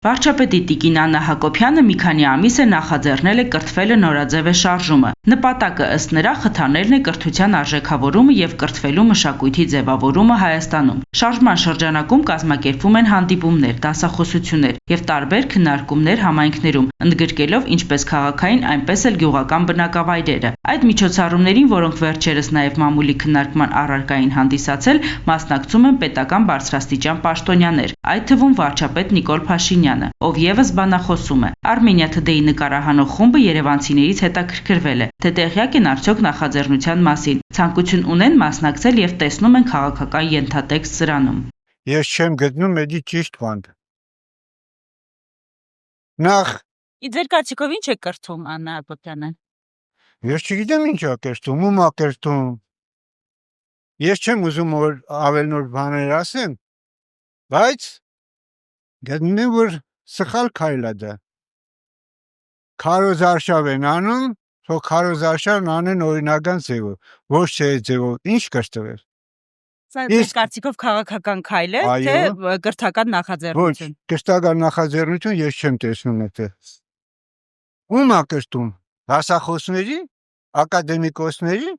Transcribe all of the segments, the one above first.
Վարչապետի Տիկին Աննա Հակոբյանը մի քանի ամիս է նախաձեռնել է կրթվելը նորաձև է շարժումը։ Նպատակը ըստ նրա խթանելն է կրթության արժեքավորումը եւ կրթվելու մշակույթի ձևավորումը Հայաստանում։ Շարժման շրջանակում կազմակերպվում են հանդիպումներ, դասախոսություններ եւ տարբեր քննարկումներ համայնքներում, ընդգրկելով ինչպես քաղաքային, այնպես էլ գյուղական բնակավայրերը։ Այդ միջոցառումներին, որոնք վերջերս նաեւ մամուլի քննարկման առարկային հանդիսացել, մասնակցում են պետական բարձրաստիճան պաշտոնյաներ, այդ թվում վարչապետ Նիկոլ Փաշինյանը, ով եւս բանախոսում է։ Armenia Today նկարահանող խումբը երևանցիներից հետաքրքրվել է, թե տեղյակ են արդյոք նախաձեռնության մասին, ցանկություն ունեն մասնակցել եւ տեսնում են քաղաքական ենթատեքստ սրանում։ Ես չեմ գտնում էդի ճիշտ բանը։ Նախ Ձեր կարծիքով ինչ է կրթում Աննա Հակոբյանը։ ես չգիտեմ ինչ է կերտում, ում է կերտում։ Ես չեմ ուզում որ ավել նոր բաներ ասեմ, բայց գտնում եմ որ սխալ քայլ է դա։ Քարոզարշավ են անում, թող քարոզարշավն անեն օրինական ձևով, ոչ թե ձևով, ինչ կրթվել։ Ձեր կարծիքով քաղաքական քայլ է, թե կրթական նախաձեռնություն։ Ոչ, կրթական նախաձեռնություն ես չեմ տեսնում այդտեղ։ Ում է կրթում։ Դասախոսների, ակադեմիկոսների։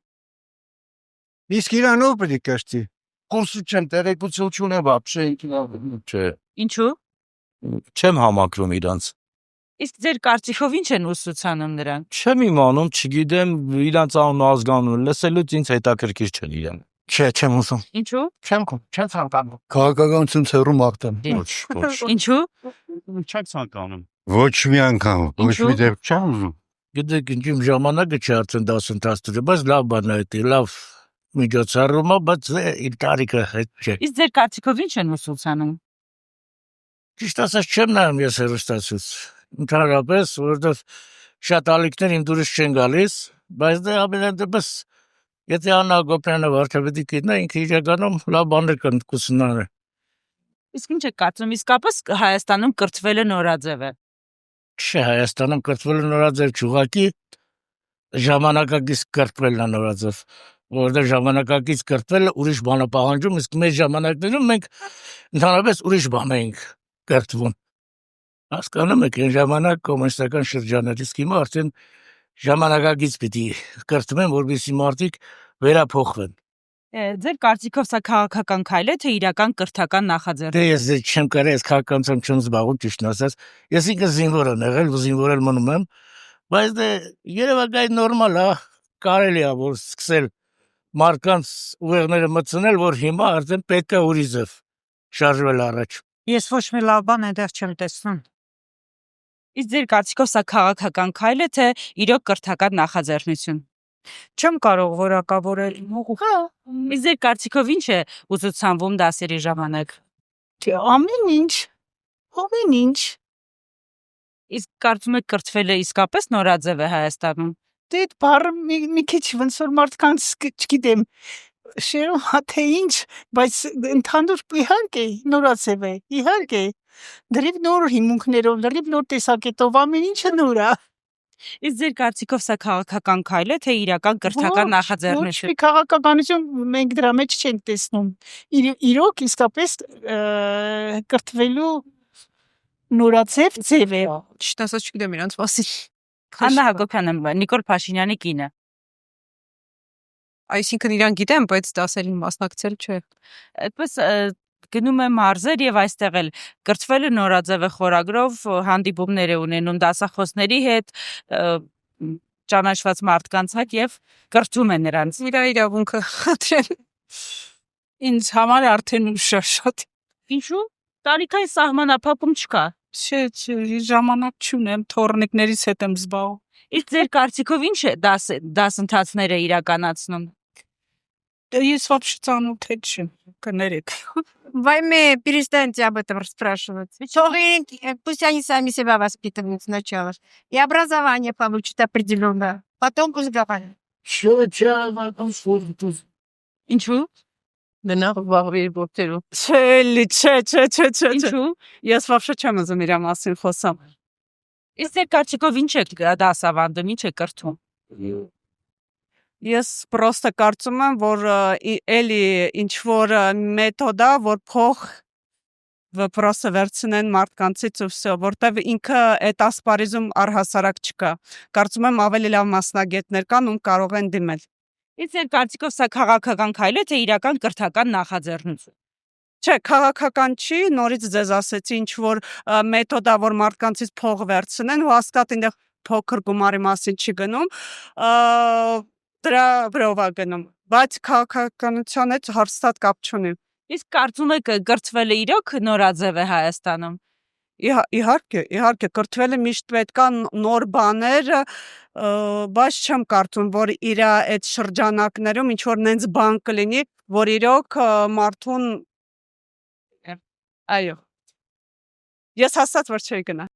Իսկ իրանով պետք է կրթի։ Կոնսուլտանտ տեղեկություն չունեմ вообще չէ։ Ինչու։ Չեմ համակրում իրանց։ Իսկ ձեր կարծիքով ինչ են ուսուցանում նրանք։ Չեմ իմանում, չգիտեմ իրանց անուն ազգանուն, լսելուց ինձ հետաքրքիր չեն իրեն։ Չէ, չեմ ուզում։ Ինչու։ Չեմ ցանկանում։ Քաղաքականություն ցերու մաղթեմ։ Ոչ։ Ինչու։ Չեմ ցանկանում։ Ոչ մի անգամ, ոչ մի դեպք չեմ ուզում։ Գիտեք, իմ ժամանակը չի արդեն դասընթաց դրել, բայց լավ բան է դա, լավ միջոցառում է, բայց իր տարիքը հետ չէ։ Իսկ ձեր կարծիքով ինչ են ուսուցանում։ Ճիշտ ասած չեմ նայում ես հեռուստացույց։ Ընդհանրապես, որովհետև շատ ալիքներ իմ դուրս չեն գալիս, բայց դա ամենադեպս եթե Աննա Հակոբյանը վարչապետի գիտնա, ինքը իրականում լավ բաներ կուսնարի։ Իսկ ինչ է կարծում, իսկապես Հայաստանում կրթվելը նորաձև է։ Չէ, Հայաստանում կրթվելը նորաձև չուղակի ժամանակակից կրթվելն է նորաձև, որովհետև ժամանակակից կրթվելը ուրիշ բան է պահանջում, իսկ մեր ժամանակներում մենք ընդհանրապես ուրիշ բան էինք կրթվում։ Հասկանում եք, այն ժամանակ կոմունիստական շրջաններ, իսկ հիմա արդեն ժամանակակից պիտի կրթվեն, որպեսզի մարդիկ վերափոխվեն։ Ձեր կարծիքով սա քաղաքական քայլ է, թե իրական կրթական նախաձեռնություն։ Դե ես չեմ կարել այս քաղաքականությամբ չեմ զբաղվում, ճիշտն ասած։ Ես ինքս զինվոր եմ եղել, զինվոր եմ մնում եմ, բայց դե երևակայ նորմալ է, կարելի է որ սկսել մարդկանց ուղեղները մտցնել, որ հիմա արդեն պետք է ուրիշ ձև շարժվել առաջ։ Ես ոչ մի լավ բան այդտեղ չեմ տեսնում։ Իսկ ձեր կարծիքով սա քաղաքական քայլ է, թե իրոք կրթական նախաձեռնություն։ Չեմ կարող որակավորել։ Իսկ ձեր կարծիքով ինչ է ուսուցանվում դասերի ժամանակ։ Ամեն ինչ։ Իսկ կարծում եք կրթվելը իսկապես նորաձև է Հայաստանում։ Դե այդ բառը մի քիչ ոնց որ մարդկանց չգիտեմ, շերում թե ինչ, բայց ընդհանուր իհարկե նորաձև է, իհարկե։ Դրիվ նոր հիմունքներով, դրիվ նոր տեսակետով ամեն ինչը նոր է։ Իսկ ձեր կարծիքով սա քաղաքական քայլ է, թե իրական կրթական նախաձեռնություն։ Ոչ մի քաղաքականություն մենք դրա մեջ չենք տեսնում։ Իրոք իսկապես կրթվելու նորաձև ձև է։ Ճիշտ ասած չգիտեմ իրանց մասին։ Աննա Հակոբյանը Նիկոլ Փաշինյանի կինը։ Այսինքն իրան գիտեմ, բայց դասերին մասնակցել չէ։ Այդպես գնում է մարզեր եւ այստեղ էլ կրթվելը նորաձև է խորագրով հանդիպումներ է ունենում դասախոսների հետ, ճանաչված մարդկանց հետ եւ կրթում է նրանց։ Իրա իրավունքը խաթրել։ Ինձ համար արդեն ուշ է շատ։ Ինչու՞։ Տարիքային սահմանափակում չկա։ Չէ, ժամանակ չունեմ, թորնիկներից հետ եմ զբաղվում։ Իսկ ձեր կարծիքով ինչ է դասընթացները իրականացնում։ Ես вообще ծանոթ չեմ, կներեք։ Вай мы перестаньте об этом расспрашивать. Пусть они сами себя воспитывают сначала. И образование получат определенное. Потом пусть говорят. Ինչու։ Դնախ վաղվի ոտերու։ Չէ։ Ինչու։ Ես вообще չեմ ուզում իրա մասին խոսամ։ Իսկ ձեր կարծիքով ինչ է դասավանդում, ինչ է կրթում։ Ես պրոստը կարծում եմ, որ էլի ինչ որ մեթոդ է, որ փող վպրոսը վերցնեն մարդկանցից ու վсё, որտեվ ինքը այդ ասպարեզում առհասարակ չկա։ Կարծում եմ ավելի լավ մասնագետներ կան, ում կարող են դիմել։ Իսկ ձեր կարծիքով սա քաղաքական քայլ է, թե իրական կրթական նախաձեռնություն։ Չէ, քաղաքական չի, նորից ձեզ ասեցի, ինչ որ մեթոդա, որ մարդկանցից փող վերցնեն, ու հաստատ այնտեղ փոքր գումարի մասին չի գնում, դրա վրով է գնում, բայց քաղաքականության հետ հաստատ կապ չունի։ Իսկ կարծում եք կրթվելը իրոք նորաձև է Հայաստանում։ Իհարկե, կրթվելը միշտ պետք է նոր բաներ, բայց չեմ կարծում, որ իր այդ շրջանակներում ինչ որ նենց բան կլինի, որ իրոք մարդուն այո։ Ես հաստատ որ չի գնա։